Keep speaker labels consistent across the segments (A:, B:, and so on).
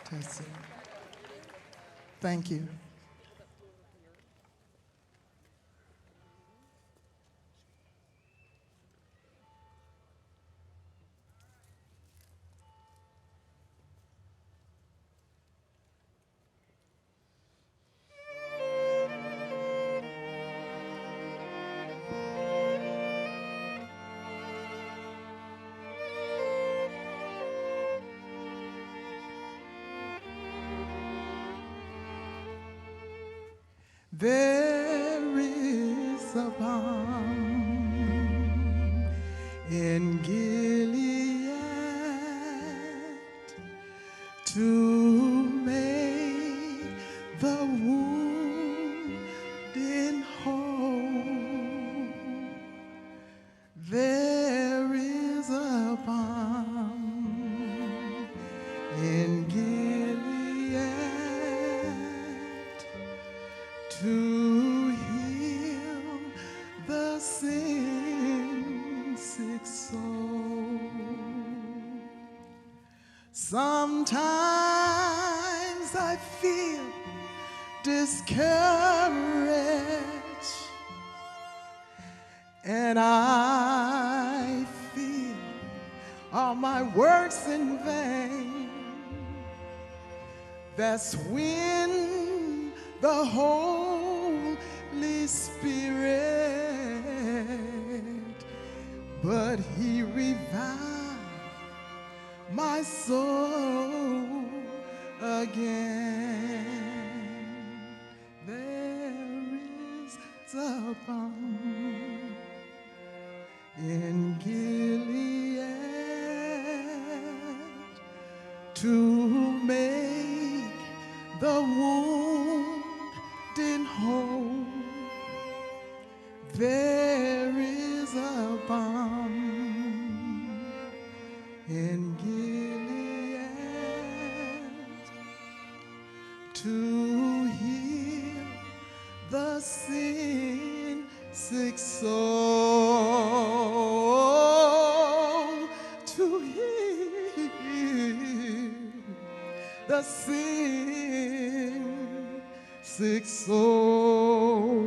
A: Testing. Thank you. There is a balm in Gilead to make the wounded whole. There is a balm in Gilead to heal the sin-sick soul. Sometimes I feel discouraged, and I feel all my works in vain. That's when the Holy Spirit, but He revived my soul again. There is a balm in Gilead to make the wounded whole. There is a balm in Gilead to heal the sin-sick soul, to heal the sin-sick soul.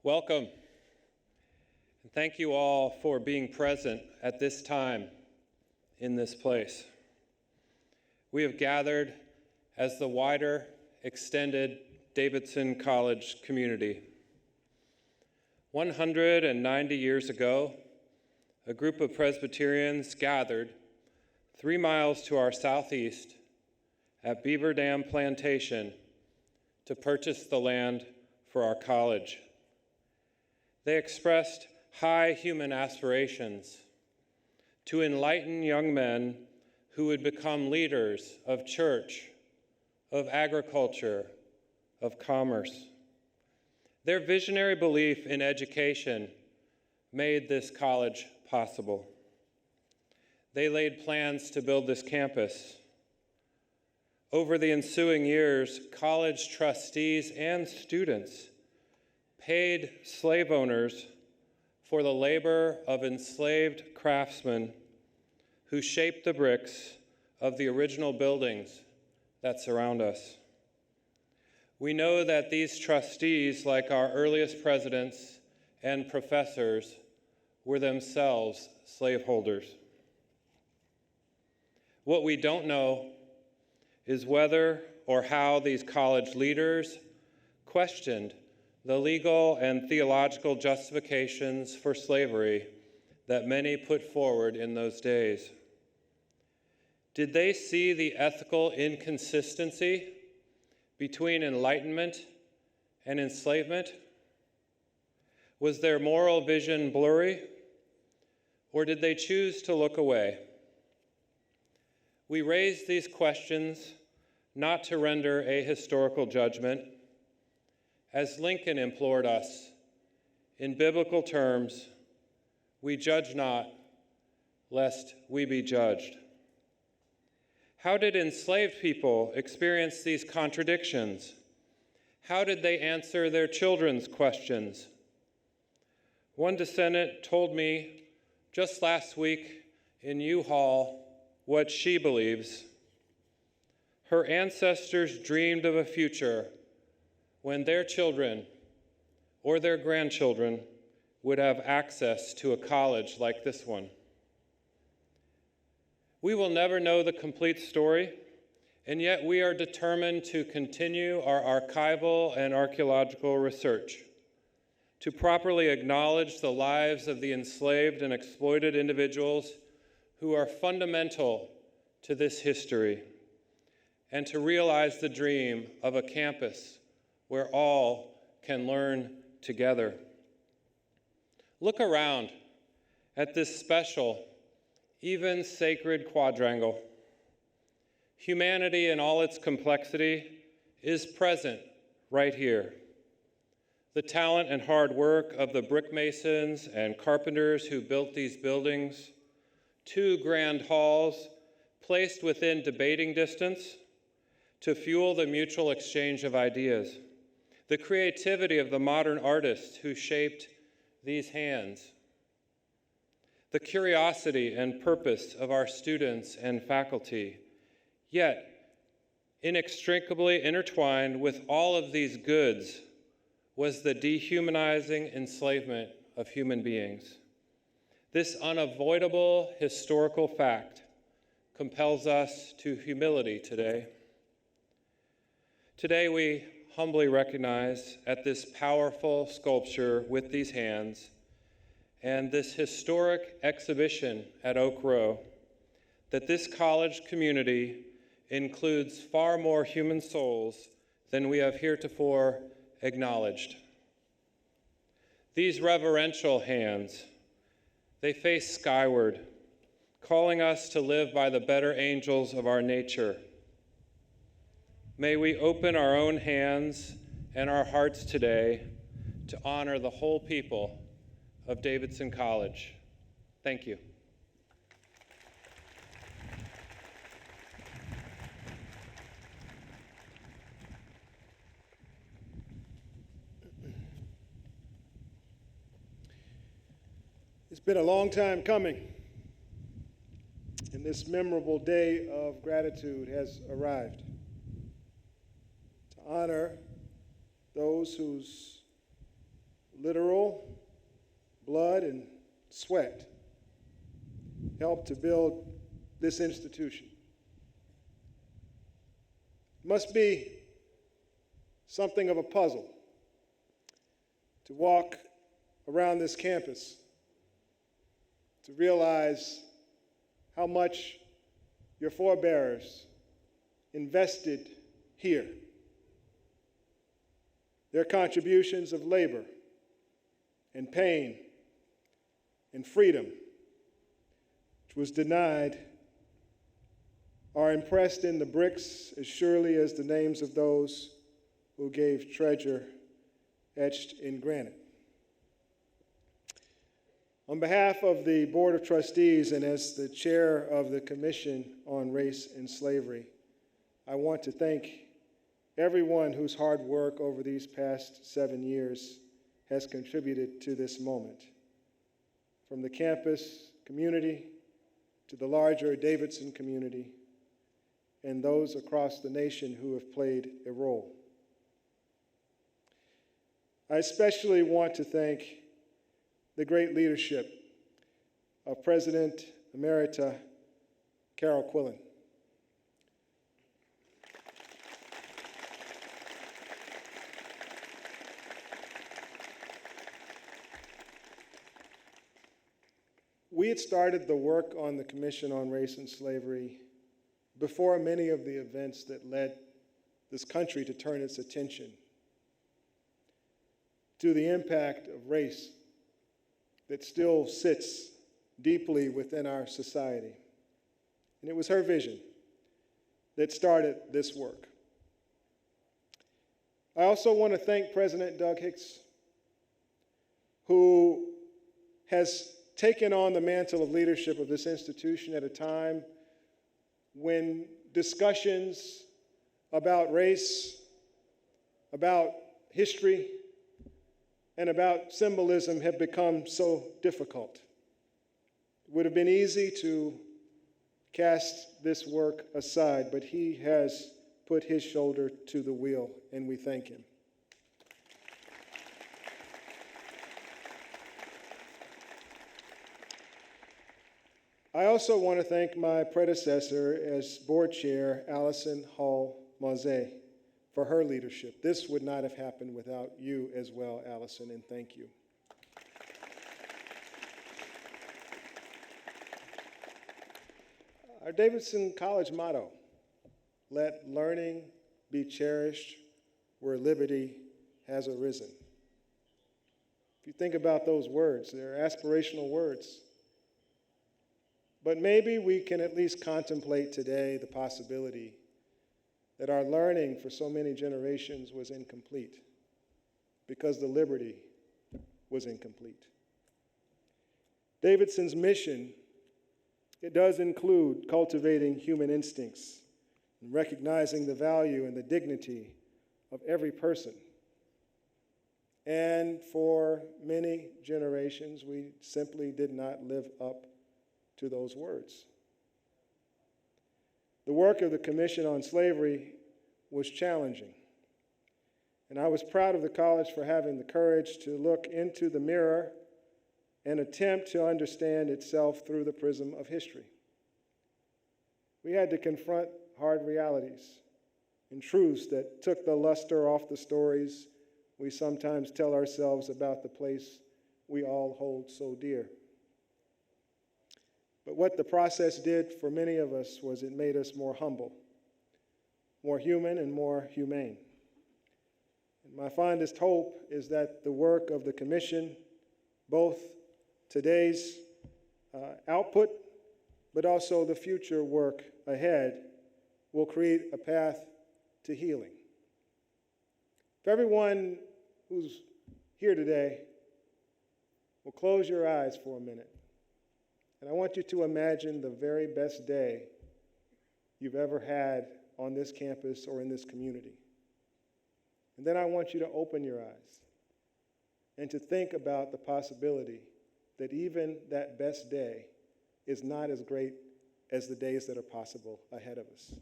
B: Welcome. And thank you all for being present at this time in this place. We have gathered as the wider, extended Davidson College community. 190 years ago, a group of Presbyterians gathered 3 miles to our southeast at Beaver Dam Plantation to purchase the land for our college. They expressed high human aspirations to enlighten young men who would become leaders of church, of agriculture, of commerce. Their visionary belief in education made this college possible. They laid plans to build this campus. Over the ensuing years, college trustees and students paid slave owners for the labor of enslaved craftsmen who shaped the bricks of the original buildings that surround us. We know that these trustees, like our earliest presidents and professors, were themselves slaveholders. What we don't know is whether or how these college leaders questioned the legal and theological justifications for slavery that many put forward in those days. Did they see the ethical inconsistency between enlightenment and enslavement? Was their moral vision blurry, or did they choose to look away? We raise these questions not to render a historical judgment, as Lincoln implored us in biblical terms, we judge not, lest we be judged. How did enslaved people experience these contradictions? How did they answer their children's questions? One descendant told me just last week in U-Haul what she believes. Her ancestors dreamed of a future when their children or their grandchildren would have access to a college like this one. We will never know the complete story, and yet we are determined to continue our archival and archaeological research, to properly acknowledge the lives of the enslaved and exploited individuals who are fundamental to this history, and to realize the dream of a campus where all can learn together. Look around at this special, even sacred quadrangle. Humanity in all its complexity is present right here. The talent and hard work of the brick masons and carpenters who built these buildings, 2 grand halls placed within debating distance to fuel the mutual exchange of ideas. The creativity of the modern artists who shaped these hands. The curiosity and purpose of our students and faculty, yet inextricably intertwined with all of these goods was the dehumanizing enslavement of human beings. This unavoidable historical fact compels us to humility today. Today we humbly recognize at this powerful sculpture with these hands and this historic exhibition at Oak Row that this college community includes far more human souls than we have heretofore acknowledged. These reverential hands, they face skyward, calling us to live by the better angels of our nature. May we open our own hands and our hearts today to honor the whole people of Davidson College. Thank you.
C: It's been a long time coming, and this memorable day of gratitude has arrived to honor those whose literal blood and sweat helped to build this institution. It must be something of a puzzle to walk around this campus to realize how much your forebears invested here. Their contributions of labor and pain and freedom, which was denied, are impressed in the bricks as surely as the names of those who gave treasure etched in granite. On behalf of the Board of Trustees and as the chair of the Commission on Race and Slavery, I want to thank everyone whose hard work over these past 7 years has contributed to this moment. From the campus community to the larger Davidson community and those across the nation who have played a role. I especially want to thank the great leadership of President Emerita Carol Quillen. We had started the work on the Commission on Race and Slavery before many of the events that led this country to turn its attention to the impact of race that still sits deeply within our society. And it was her vision that started this work. I also want to thank President Doug Hicks, who has taken on the mantle of leadership of this institution at a time when discussions about race, about history, and about symbolism have become so difficult. It would have been easy to cast this work aside, but he has put his shoulder to the wheel, and we thank him. I also want to thank my predecessor as board chair, Allison Hall Mauzé, for her leadership. This would not have happened without you as well, Allison, and thank you. Our Davidson College motto, let learning be cherished where liberty has arisen. If you think about those words, they're aspirational words. But maybe we can at least contemplate today the possibility that our learning for so many generations was incomplete because the liberty was incomplete. Davidson's mission, it does include cultivating human instincts and recognizing the value and the dignity of every person. And for many generations, we simply did not live up to those words. The work of the Commission on Slavery was challenging, and I was proud of the college for having the courage to look into the mirror and attempt to understand itself through the prism of history. We had to confront hard realities and truths that took the luster off the stories we sometimes tell ourselves about the place we all hold so dear. But what the process did for many of us was it made us more humble, more human, and more humane. And my fondest hope is that the work of the Commission, both today's output, but also the future work ahead, will create a path to healing. If everyone who's here today will close your eyes for a minute, and I want you to imagine the very best day you've ever had on this campus or in this community. And then I want you to open your eyes and to think about the possibility that even that best day is not as great as the days that are possible ahead of us.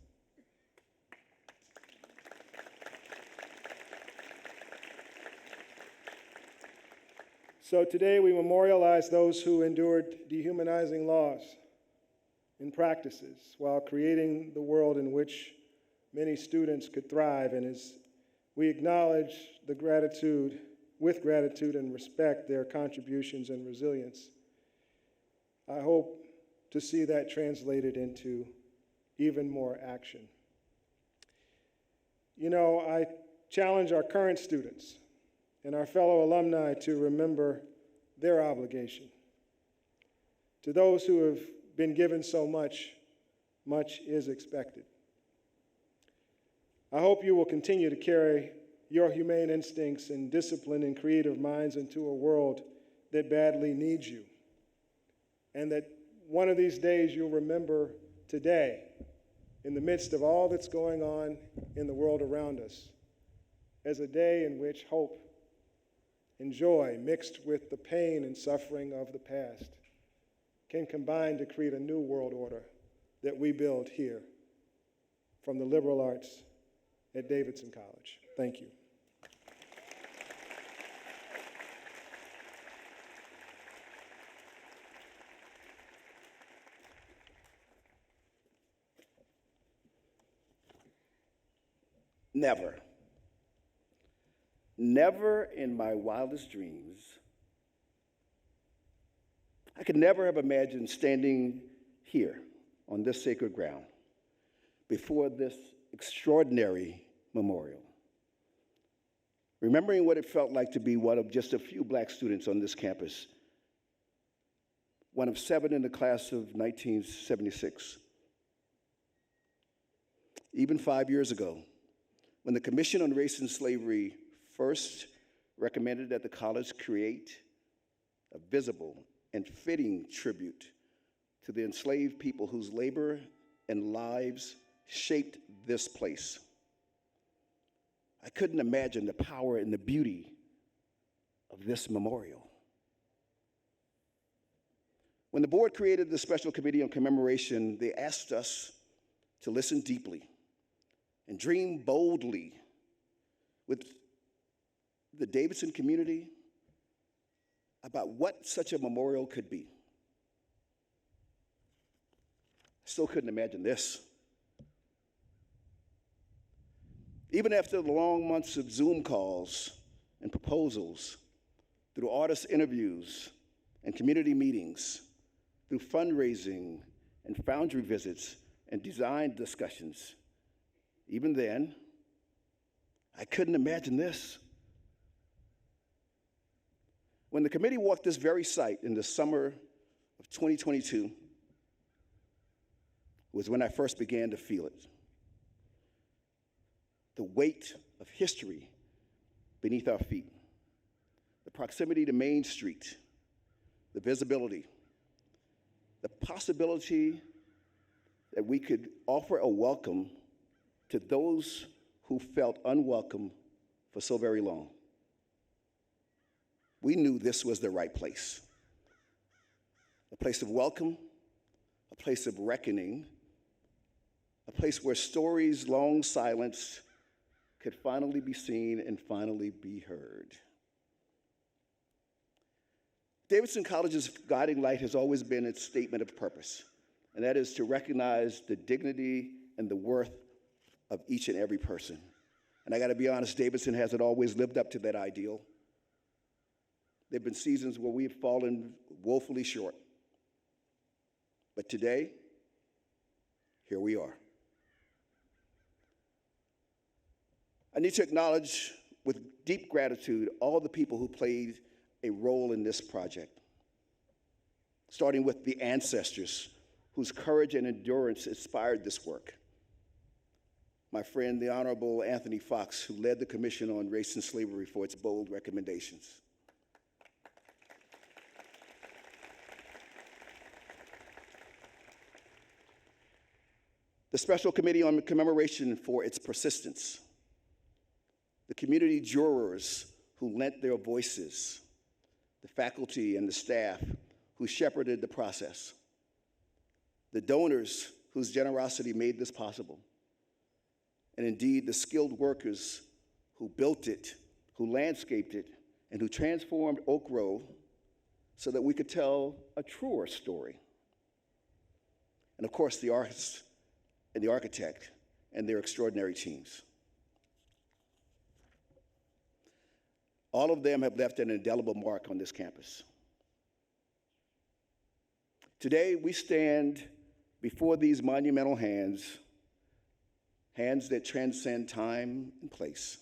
C: So today we memorialize those who endured dehumanizing laws and practices while creating the world in which many students could thrive. And as we acknowledge with gratitude and respect their contributions and resilience, I hope to see that translated into even more action. You know, I challenge our current students and our fellow alumni to remember their obligation. To those who have been given so much, much is expected. I hope you will continue to carry your humane instincts and discipline and creative minds into a world that badly needs you. And that one of these days you'll remember today, in the midst of all that's going on in the world around us, as a day in which hope and joy, mixed with the pain and suffering of the past, can combine to create a new world order that we build here from the liberal arts at Davidson College. Thank you.
D: Never in my wildest dreams, I could never have imagined standing here on this sacred ground before this extraordinary memorial, remembering what it felt like to be one of just a few Black students on this campus, one of 7 in the class of 1976. Even 5 years ago, when the Commission on Race and Slavery first recommended that the college create a visible and fitting tribute to the enslaved people whose labor and lives shaped this place. I couldn't imagine the power and the beauty of this memorial. When the board created the special committee on commemoration, they asked us to listen deeply and dream boldly with the Davidson community about what such a memorial could be. I still couldn't imagine this. Even after the long months of Zoom calls and proposals, through artist interviews and community meetings, through fundraising and foundry visits and design discussions, even then, I couldn't imagine this. When the committee walked this very site in the summer of 2022 was when I first began to feel it. The weight of history beneath our feet, the proximity to Main Street, the visibility, the possibility that we could offer a welcome to those who felt unwelcome for so very long. We knew this was the right place. A place of welcome, a place of reckoning, a place where stories long silenced could finally be seen and finally be heard. Davidson College's guiding light has always been its statement of purpose, and that is to recognize the dignity and the worth of each and every person. And I gotta be honest, Davidson hasn't always lived up to that ideal. There have been seasons where we've fallen woefully short. But today, here we are. I need to acknowledge with deep gratitude all the people who played a role in this project, starting with the ancestors whose courage and endurance inspired this work. My friend, the Honorable Anthony Fox, who led the Commission on Race and Slavery for its bold recommendations. The Special Committee on Commemoration for its persistence. The community jurors who lent their voices. The faculty and the staff who shepherded the process. The donors whose generosity made this possible. And indeed, the skilled workers who built it, who landscaped it, and who transformed Oak Row so that we could tell a truer story. And of course, the artists and the architect and their extraordinary teams. All of them have left an indelible mark on this campus. Today, we stand before these monumental hands, hands that transcend time and place.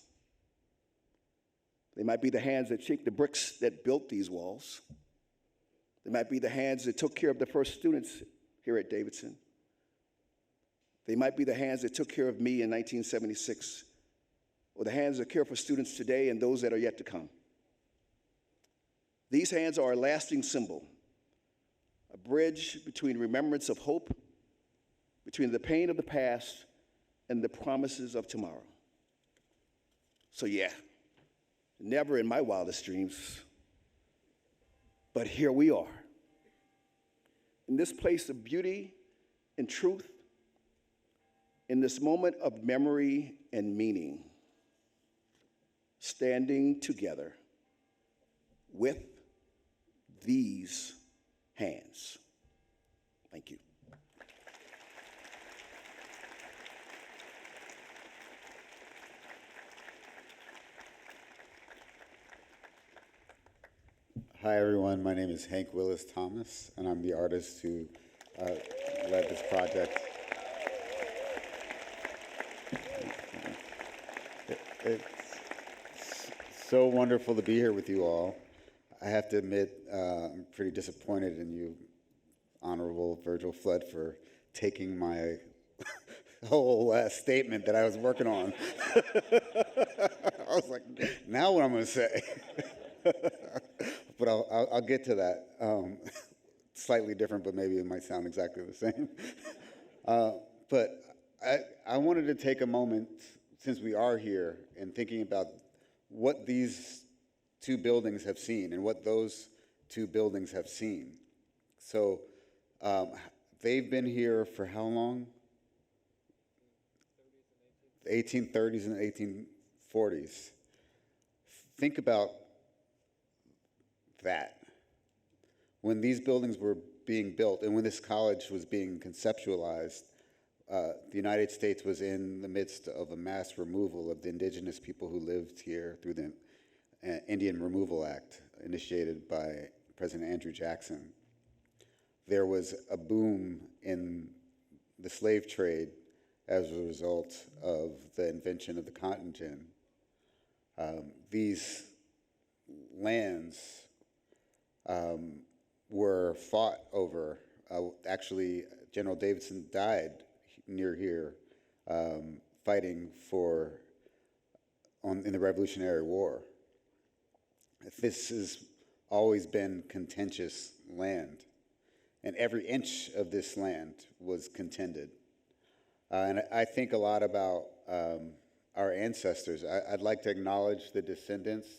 D: They might be the hands that shaped the bricks that built these walls. They might be the hands that took care of the first students here at Davidson. They might be the hands that took care of me in 1976, or the hands that care for students today and those that are yet to come. These hands are a lasting symbol, a bridge between remembrance of hope, between the pain of the past and the promises of tomorrow. So yeah, never in my wildest dreams, but here we are, in this place of beauty and truth, in this moment of memory and meaning, standing together with these hands. Thank you.
E: Hi, everyone. My name is Hank Willis Thomas, and I'm the artist who led this project. It's so wonderful to be here with you all. I have to admit, I'm pretty disappointed in you, Honorable Virgil Flood, for taking my whole statement that I was working on. I was like, now what I'm going to say? but I'll get to that. Slightly different, but maybe it might sound exactly the same. But I wanted to take a moment, since we are here, and thinking about what these two buildings have seen and what those two buildings have seen. So they've been here for how long? The 1830s and 1840s. Think about that. When these buildings were being built and when this college was being conceptualized, the United States was in the midst of a mass removal of the indigenous people who lived here through the Indian Removal Act, initiated by President Andrew Jackson. There was a boom in the slave trade as a result of the invention of the cotton gin. These lands were fought over. Actually, General Davidson died near here fighting in the Revolutionary War. This has always been contentious land, and every inch of this land was contended. And I think a lot about our ancestors. I'd like to acknowledge the descendants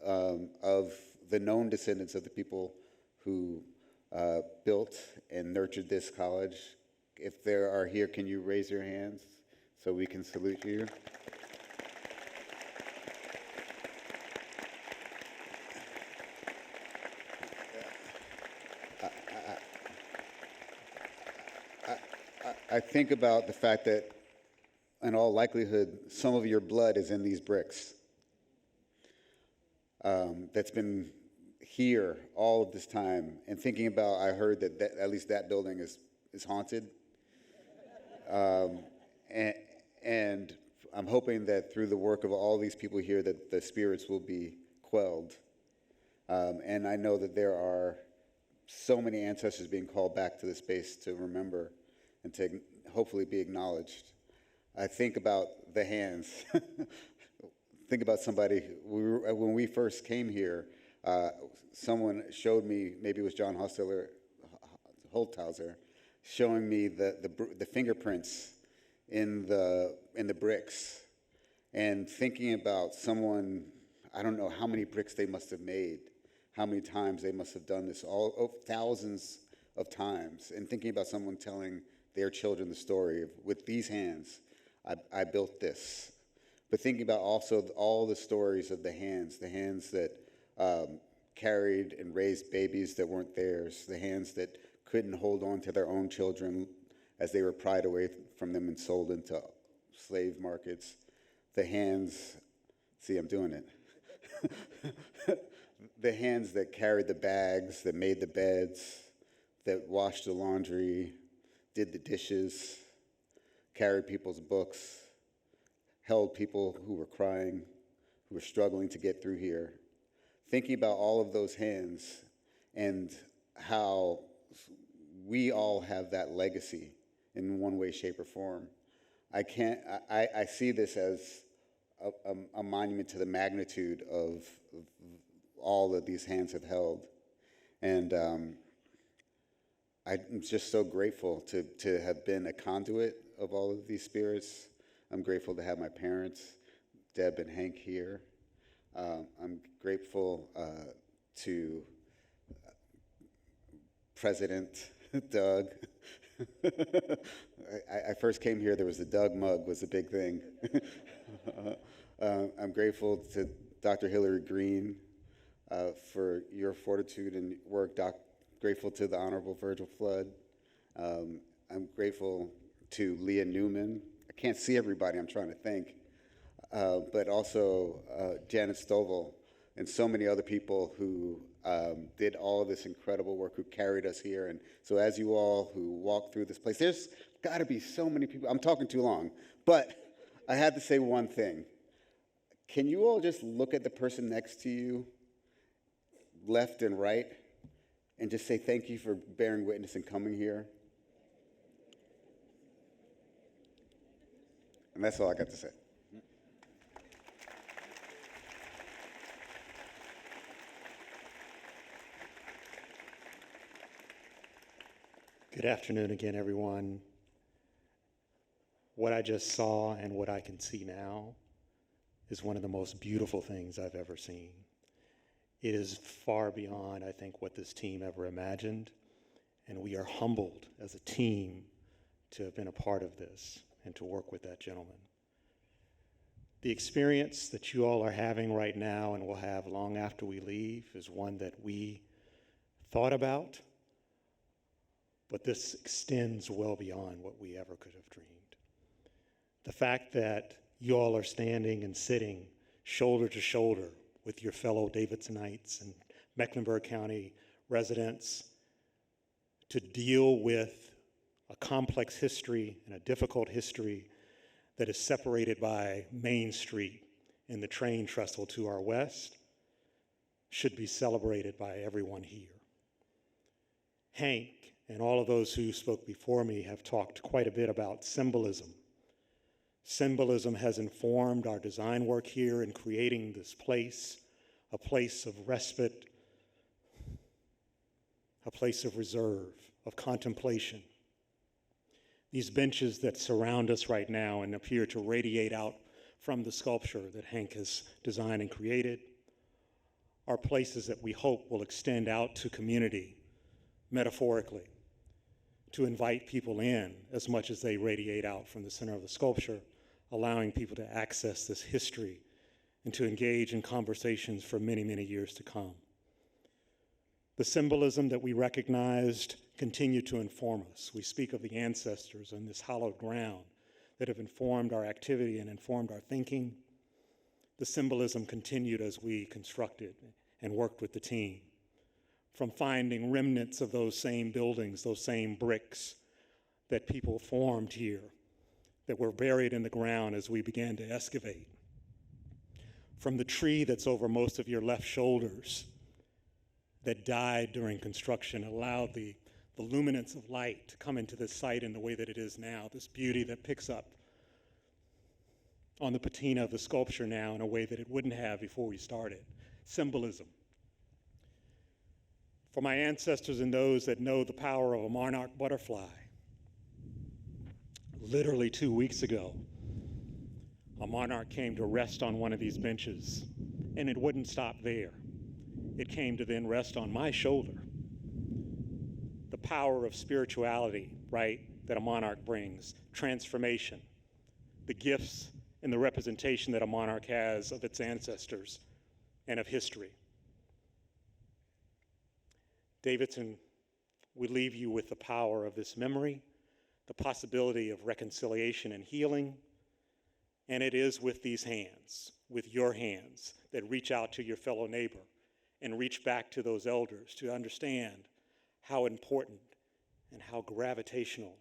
E: of the known descendants of the people who built and nurtured this college. If there are here, can you raise your hands so we can salute you? I think about the fact that, in all likelihood, some of your blood is in these bricks. That's been here all of this time. And thinking about, I heard that at least that building is haunted. And I'm hoping that through the work of all these people here that the spirits will be quelled. And I know that there are so many ancestors being called back to the space to remember and to hopefully be acknowledged. I think about the hands. Think about somebody, when we first came here, someone showed me, maybe it was John Holthauser, showing me the fingerprints in the bricks, and thinking about someone, I don't know how many bricks they must have made, how many times they must have done this, thousands of times, and thinking about someone telling their children the story of, with these hands, I built this. But thinking about also all the stories of the hands that carried and raised babies that weren't theirs, the hands that couldn't hold on to their own children as they were pried away from them and sold into slave markets. The hands, see, I'm doing it. The hands that carried the bags, that made the beds, that washed the laundry, did the dishes, carried people's books, held people who were crying, who were struggling to get through here. Thinking about all of those hands and how we all have that legacy in one way, shape, or form. I see this as a monument to the magnitude of all that these hands have held. And I'm just so grateful to have been a conduit of all of these spirits. I'm grateful to have my parents, Deb and Hank, here. I'm grateful to President Doug. I first came here, there was the Doug mug was a big thing. I'm grateful to Dr. Hillary Green for your fortitude and work. Grateful to the Honorable Virgil Flood. I'm grateful to Leah Newman. I can't see everybody, I'm trying to think. But also Janet Stovall and so many other people who did all of this incredible work, who carried us here. And so as you all who walk through this place, there's got to be so many people. I'm talking too long, but I had to say one thing. Can you all just look at the person next to you, left and right, and just say thank you for bearing witness and coming here? And that's all I got to say.
F: Good afternoon again, everyone. What I just saw and what I can see now is one of the most beautiful things I've ever seen. It is far beyond, I think, what this team ever imagined, and we are humbled as a team to have been a part of this and to work with that gentleman. The experience that you all are having right now and will have long after we leave is one that we thought about, but this extends well beyond what we ever could have dreamed. The fact that you all are standing and sitting shoulder to shoulder with your fellow Davidsonites and Mecklenburg County residents to deal with a complex history and a difficult history that is separated by Main Street and the train trestle to our west should be celebrated by everyone here. Hank and all of those who spoke before me have talked quite a bit about symbolism. Symbolism has informed our design work here in creating this place, a place of respite, a place of reserve, of contemplation. These benches that surround us right now and appear to radiate out from the sculpture that Hank has designed and created are places that we hope will extend out to community, metaphorically, to invite people in as much as they radiate out from the center of the sculpture, allowing people to access this history and to engage in conversations for many, many years to come. The symbolism that we recognized continue to inform us. We speak of the ancestors on this hallowed ground that have informed our activity and informed our thinking. The symbolism continued as we constructed and worked with the team, from finding remnants of those same buildings, those same bricks that people formed here, that were buried in the ground as we began to excavate. From the tree that's over most of your left shoulders that died during construction, allowed the luminance of light to come into this site in the way that it is now, this beauty that picks up on the patina of the sculpture now in a way that it wouldn't have before we started. Symbolism. For my ancestors and those that know the power of a monarch butterfly, literally 2 weeks ago, a monarch came to rest on one of these benches, and it wouldn't stop there. It came to then rest on my shoulder. The power of spirituality, right, that a monarch brings, transformation, the gifts and the representation that a monarch has of its ancestors and of history. Davidson, we leave you with the power of this memory, the possibility of reconciliation and healing, and it is with these hands, with your hands, that reach out to your fellow neighbor and reach back to those elders to understand how important and how gravitational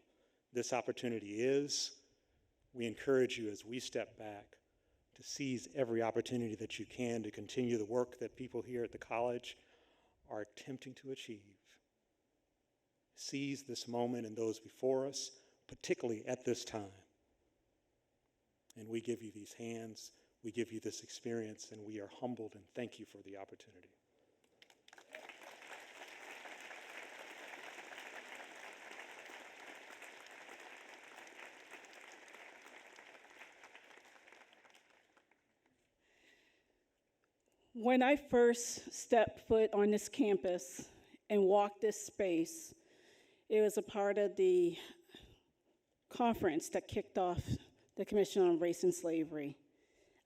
F: this opportunity is. We encourage you as we step back to seize every opportunity that you can to continue the work that people here at the college are attempting to achieve. Seize this moment and those before us, particularly at this time. And we give you these hands, we give you this experience, and we are humbled and thank you for the opportunity.
G: When I first stepped foot on this campus and walked this space, it was a part of the conference that kicked off the Commission on Race and Slavery.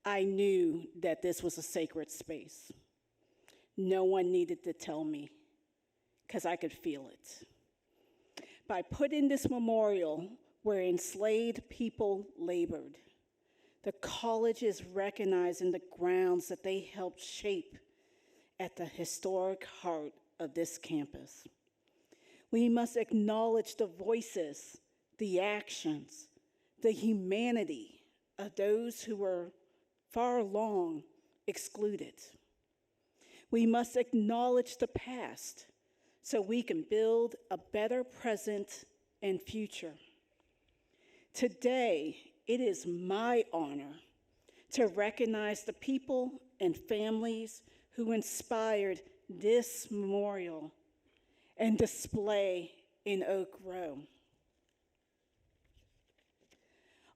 G: I knew that this was a sacred space. No one needed to tell me, because I could feel it. By putting this memorial where enslaved people labored, the college is recognizing the grounds that they helped shape at the historic heart of this campus. We must acknowledge the voices, the actions, the humanity of those who were far long excluded. We must acknowledge the past so we can build a better present and future. Today, it is my honor to recognize the people and families who inspired this memorial and display in Oak Row.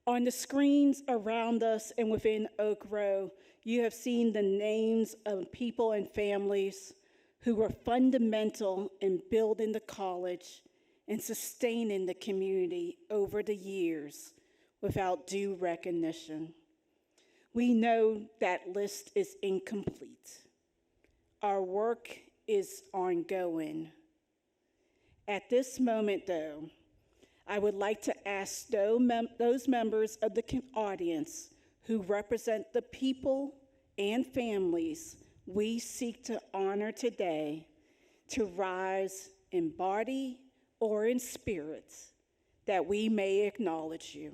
G: On the screens around us and within Oak Row, you have seen the names of people and families who were fundamental in building the college and sustaining the community over the years without due recognition. We know that list is incomplete. Our work is ongoing. At this moment, though, I would like to ask those members of the audience who represent the people and families we seek to honor today to rise in body or in spirit, that we may acknowledge you.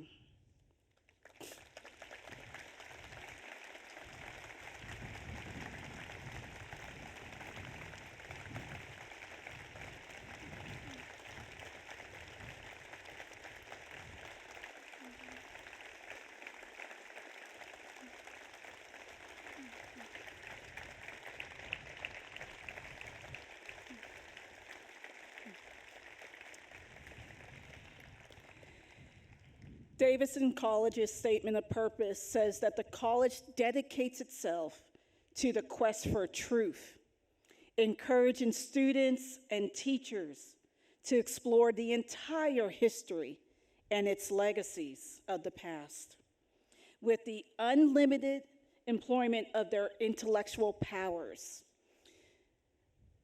G: Davidson College's statement of purpose says that the college dedicates itself to the quest for truth, encouraging students and teachers to explore the entire history and its legacies of the past, with the unlimited employment of their intellectual powers.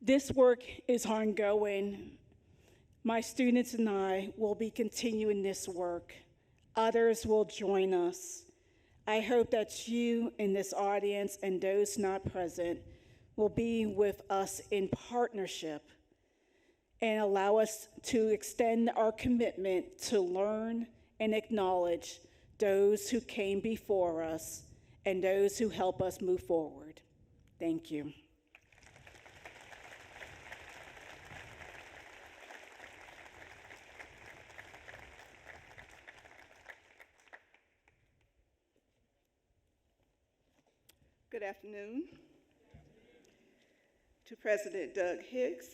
G: This work is ongoing. My students and I will be continuing this work. Others will join us. I hope that you in this audience and those not present will be with us in partnership and allow us to extend our commitment to learn and acknowledge those who came before us and those who help us move forward. Thank you.
H: Good afternoon. To President Doug Hicks,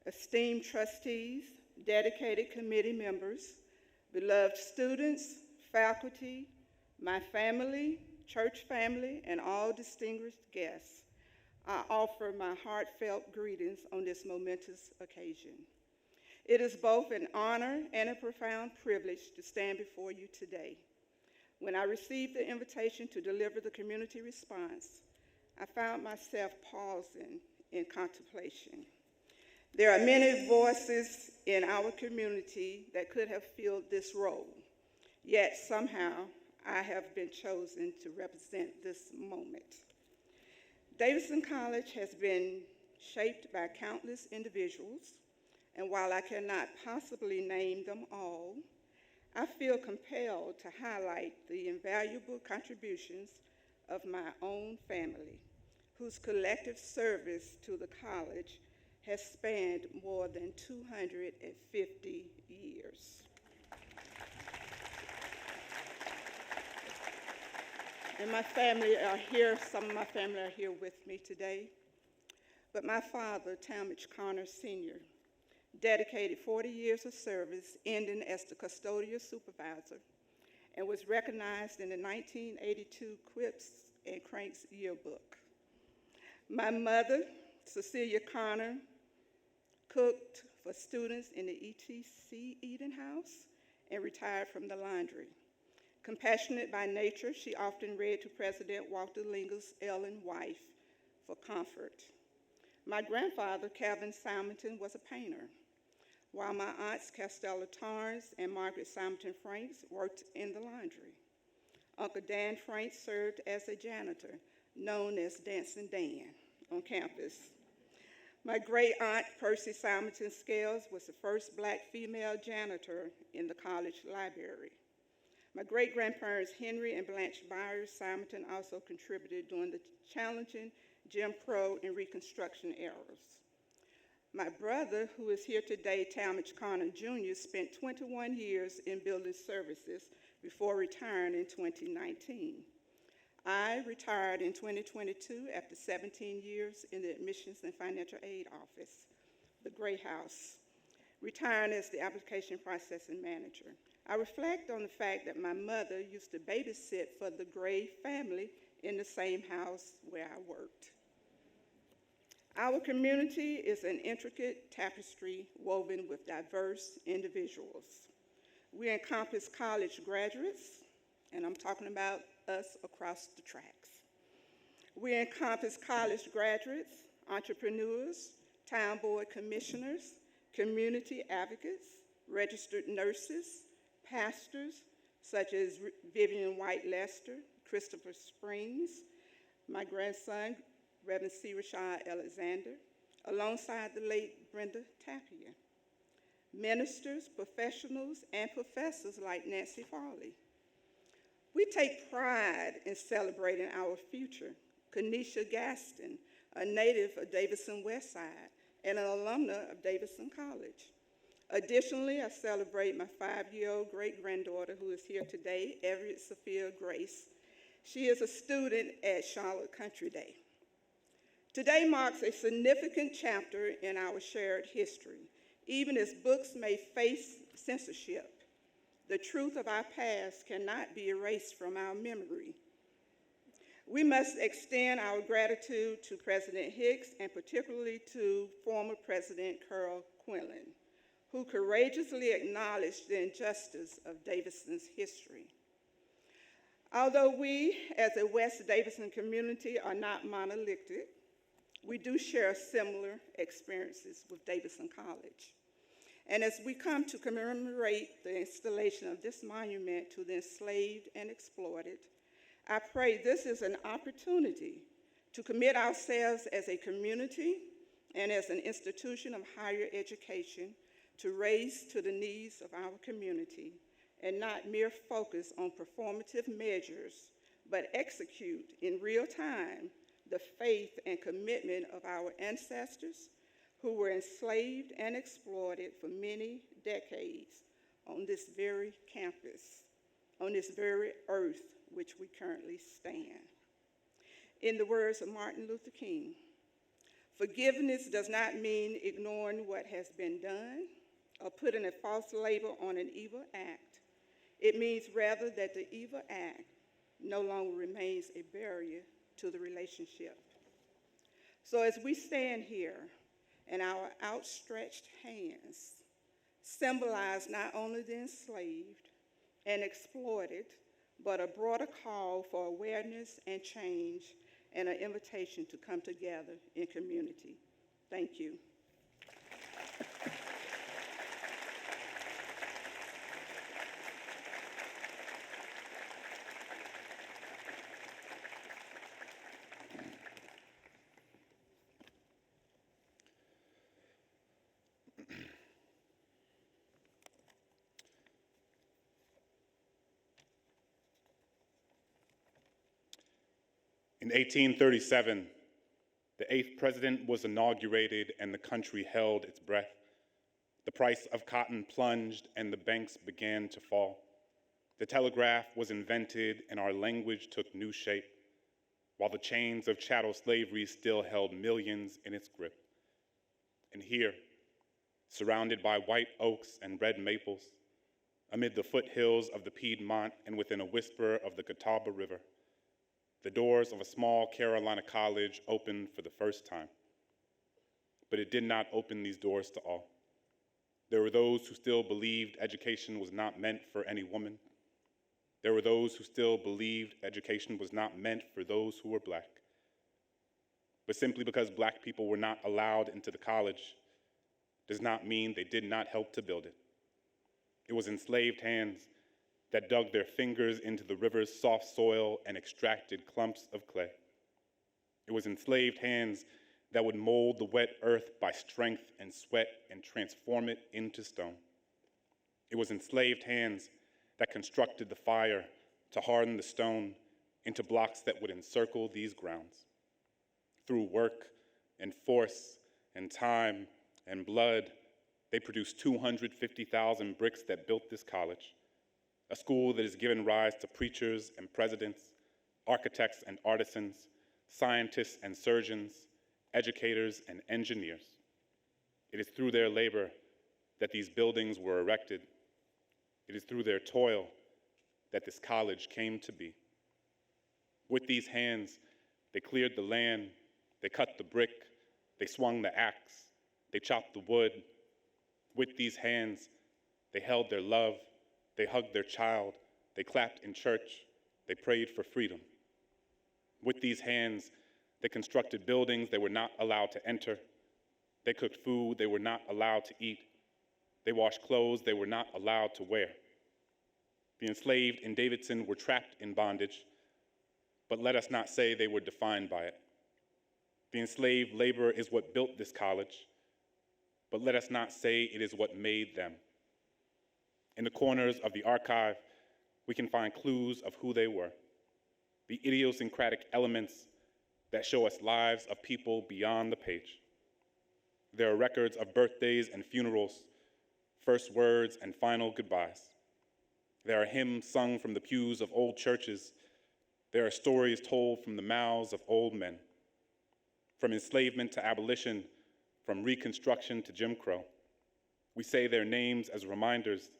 H: esteemed trustees, dedicated committee members, beloved students, faculty, my family, church family, and all distinguished guests, I offer my heartfelt greetings on this momentous occasion. It is both an honor and a profound privilege to stand before you today. When I received the invitation to deliver the community response, I found myself pausing in contemplation. There are many voices in our community that could have filled this role, yet somehow I have been chosen to represent this moment. Davidson College has been shaped by countless individuals, and while I cannot possibly name them all, I feel compelled to highlight the invaluable contributions of my own family, whose collective service to the college has spanned more than 250 years. And my family are here, some of my family are here with me today. But my father, Talmadge Connor Sr., dedicated 40 years of service, ending as the custodial supervisor, and was recognized in the 1982 Quips and Cranks yearbook. My mother, Cecilia Connor, cooked for students in the ETC Eating House and retired from the laundry. Compassionate by nature, she often read to President Walter Linger's ailing wife for comfort. My grandfather, Calvin Simonton, was a painter, while my aunts Castella Tarns and Margaret Simonton Franks worked in the laundry. Uncle Dan Franks served as a janitor, known as Dancing Dan, on campus. My great aunt, Percy Simonton Scales, was the first Black female janitor in the college library. My great-grandparents, Henry and Blanche Byers Simonton, also contributed during the challenging Jim Crow and Reconstruction eras. My brother, who is here today, Talmadge Connor Jr., spent 21 years in building services before retiring in 2019. I retired in 2022 after 17 years in the Admissions and Financial Aid Office, the Gray House. retiring as the application processing manager. I reflect on the fact that my mother used to babysit for the Gray family in the same house where I worked. Our community is an intricate tapestry woven with diverse individuals. We encompass college graduates, and I'm talking about us across the tracks. We encompass college graduates, entrepreneurs, town board commissioners, community advocates, registered nurses, pastors, such as Vivian White Lester, Christopher Springs, my grandson, Reverend C. Rashad Alexander, alongside the late Brenda Tapia. Ministers, professionals, and professors like Nancy Farley. We take pride in celebrating our future. Kanisha Gaston, a native of Davidson Westside and an alumna of Davidson College. Additionally, I celebrate my 5-year-old great-granddaughter who is here today, Everett Sophia Grace. She is a student at Charlotte Country Day. Today marks a significant chapter in our shared history. Even as books may face censorship, the truth of our past cannot be erased from our memory. We must extend our gratitude to President Hicks and particularly to former President Carl Quinlan, who courageously acknowledged the injustice of Davidson's history. Although we, as a West Davidson community, are not monolithic, we do share similar experiences with Davidson College. And as we come to commemorate the installation of this monument to the enslaved and exploited, I pray this is an opportunity to commit ourselves as a community and as an institution of higher education to raise to the needs of our community and not mere focus on performative measures, but execute in real time the faith and commitment of our ancestors who were enslaved and exploited for many decades on this very campus, on this very earth which we currently stand. In the words of Martin Luther King, forgiveness does not mean ignoring what has been done or putting a false label on an evil act. It means rather that the evil act no longer remains a barrier to the relationship. So as we stand here and our outstretched hands symbolize not only the enslaved and exploited, but a broader call for awareness and change and an invitation to come together in community. Thank you.
I: In 1837, the 8th president was inaugurated and the country held its breath. The price of cotton plunged and the banks began to fall. The telegraph was invented and our language took new shape, while the chains of chattel slavery still held millions in its grip. And here, surrounded by white oaks and red maples, amid the foothills of the Piedmont and within a whisper of the Catawba River, the doors of a small Carolina college opened for the first time. But it did not open these doors to all. There were those who still believed education was not meant for any woman. There were those who still believed education was not meant for those who were Black. But simply because Black people were not allowed into the college does not mean they did not help to build it. It was enslaved hands that dug their fingers into the river's soft soil and extracted clumps of clay. It was enslaved hands that would mold the wet earth by strength and sweat and transform it into stone. It was enslaved hands that constructed the fire to harden the stone into blocks that would encircle these grounds. Through work and force and time and blood, they produced 250,000 bricks that built this college, a school that has given rise to preachers and presidents, architects and artisans, scientists and surgeons, educators and engineers. It is through their labor that these buildings were erected. It is through their toil that this college came to be. With these hands, they cleared the land, they cut the brick, they swung the axe, they chopped the wood. With these hands, they held their love, they hugged their child, they clapped in church, they prayed for freedom. With these hands, they constructed buildings they were not allowed to enter. They cooked food they were not allowed to eat. They washed clothes they were not allowed to wear. The enslaved in Davidson were trapped in bondage, but let us not say they were defined by it. The enslaved labor is what built this college, but let us not say it is what made them. In the corners of the archive, we can find clues of who they were, the idiosyncratic elements that show us lives of people beyond the page. There are records of birthdays and funerals, first words and final goodbyes. There are hymns sung from the pews of old churches. There are stories told from the mouths of old men. From enslavement to abolition, from Reconstruction to Jim Crow, we say their names as reminders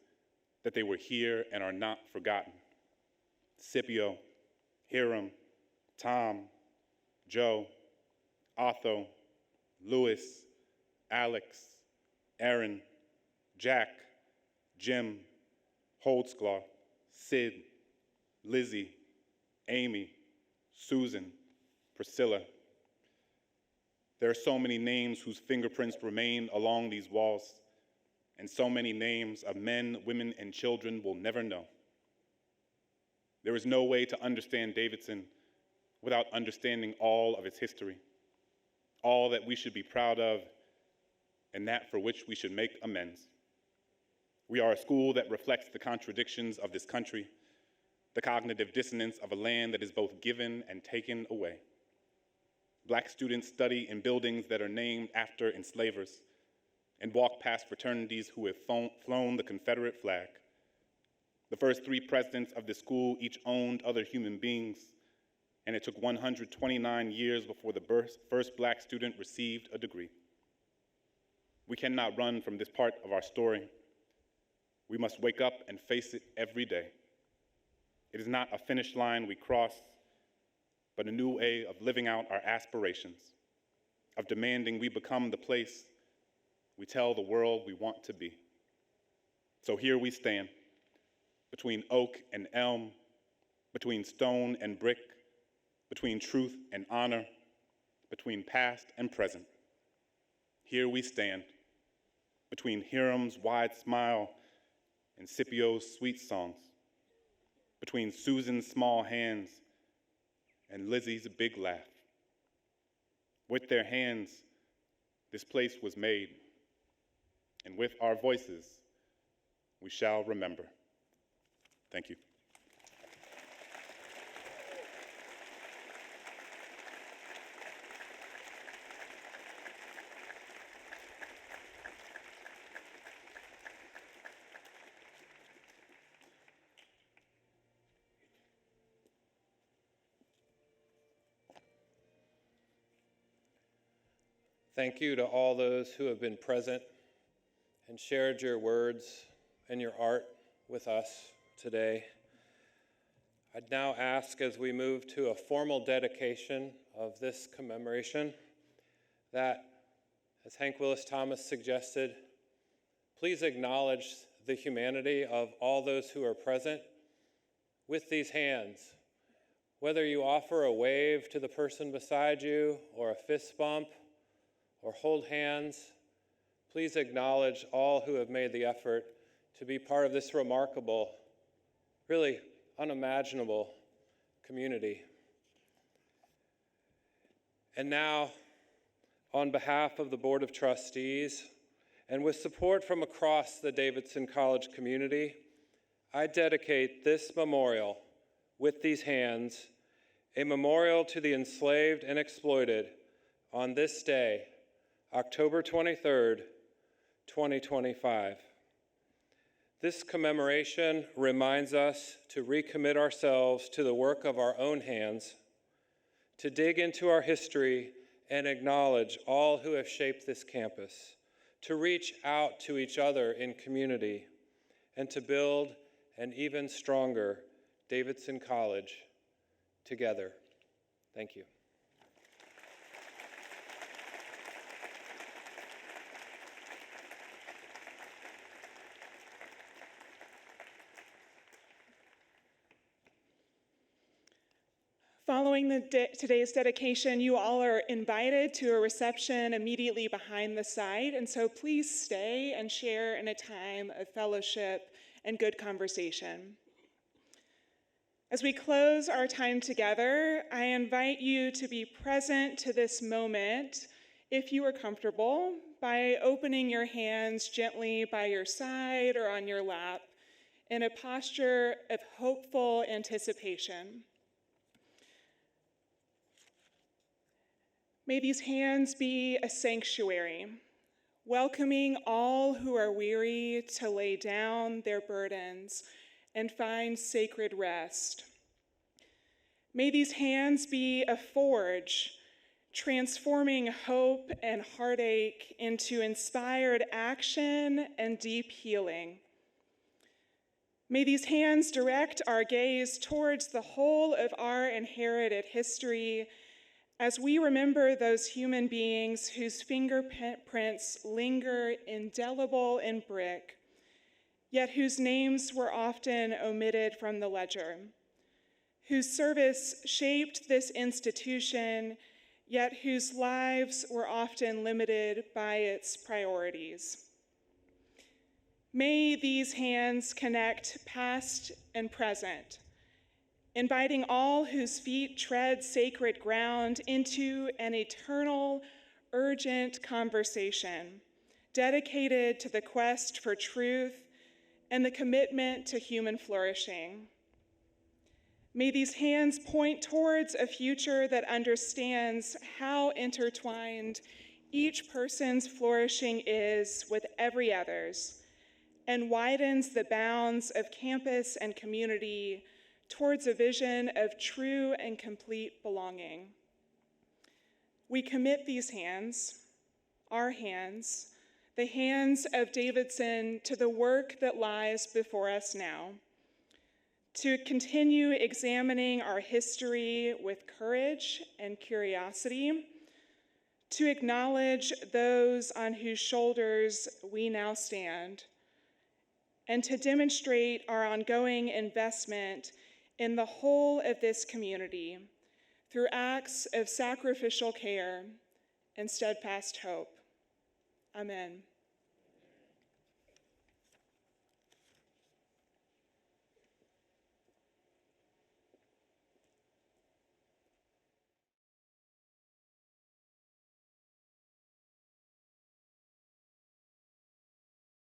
I: that they were here and are not forgotten. Scipio, Hiram, Tom, Joe, Otho, Louis, Alex, Aaron, Jack, Jim, Holdsclaw, Sid, Lizzie, Amy, Susan, Priscilla. There are so many names whose fingerprints remain along these walls, and so many names of men, women, and children we'll never know. There is no way to understand Davidson without understanding all of its history, all that we should be proud of, and that for which we should make amends. We are a school that reflects the contradictions of this country, the cognitive dissonance of a land that is both given and taken away. Black students study in buildings that are named after enslavers and walk past fraternities who have flown the Confederate flag. The first 3 presidents of the school each owned other human beings, and it took 129 years before the first Black student received a degree. We cannot run from this part of our story. We must wake up and face it every day. It is not a finish line we cross, but a new way of living out our aspirations, of demanding we become the place we tell the world we want to be. So here we stand, between oak and elm, between stone and brick, between truth and honor, between past and present. Here we stand, between Hiram's wide smile and Scipio's sweet songs, between Susan's small hands and Lizzie's big laugh. With their hands, this place was made, and with our voices, we shall remember. Thank you.
B: Thank you to all those who have been present and shared your words and your art with us today. I'd now ask, as we move to a formal dedication of this commemoration, that, as Hank Willis Thomas suggested, please acknowledge the humanity of all those who are present with these hands. Whether you offer a wave to the person beside you or a fist bump, or hold hands, please acknowledge all who have made the effort to be part of this remarkable, really unimaginable community. And now, on behalf of the Board of Trustees, and with support from across the Davidson College community, I dedicate this memorial with these hands, a memorial to the enslaved and exploited on this day, October 23rd, 2025. This commemoration reminds us to recommit ourselves to the work of our own hands, to dig into our history and acknowledge all who have shaped this campus, to reach out to each other in community, and to build an even stronger Davidson College together. Thank you.
J: Following today's dedication, you all are invited to a reception immediately behind the site, and so please stay and share in a time of fellowship and good conversation. As we close our time together, I invite you to be present to this moment, if you are comfortable, by opening your hands gently by your side or on your lap in a posture of hopeful anticipation. May these hands be a sanctuary, welcoming all who are weary to lay down their burdens and find sacred rest. May these hands be a forge, transforming hope and heartache into inspired action and deep healing. May these hands direct our gaze towards the whole of our inherited history as we remember those human beings whose fingerprints linger indelible in brick, yet whose names were often omitted from the ledger, whose service shaped this institution, yet whose lives were often limited by its priorities. May these hands connect past and present, inviting all whose feet tread sacred ground into an eternal, urgent conversation dedicated to the quest for truth and the commitment to human flourishing. May these hands point towards a future that understands how intertwined each person's flourishing is with every other's, and widens the bounds of campus and community towards a vision of true and complete belonging. We commit these hands, our hands, the hands of Davidson, to the work that lies before us now, to continue examining our history with courage and curiosity, to acknowledge those on whose shoulders we now stand, and to demonstrate our ongoing investment in the whole of this community through acts of sacrificial care and steadfast hope. Amen.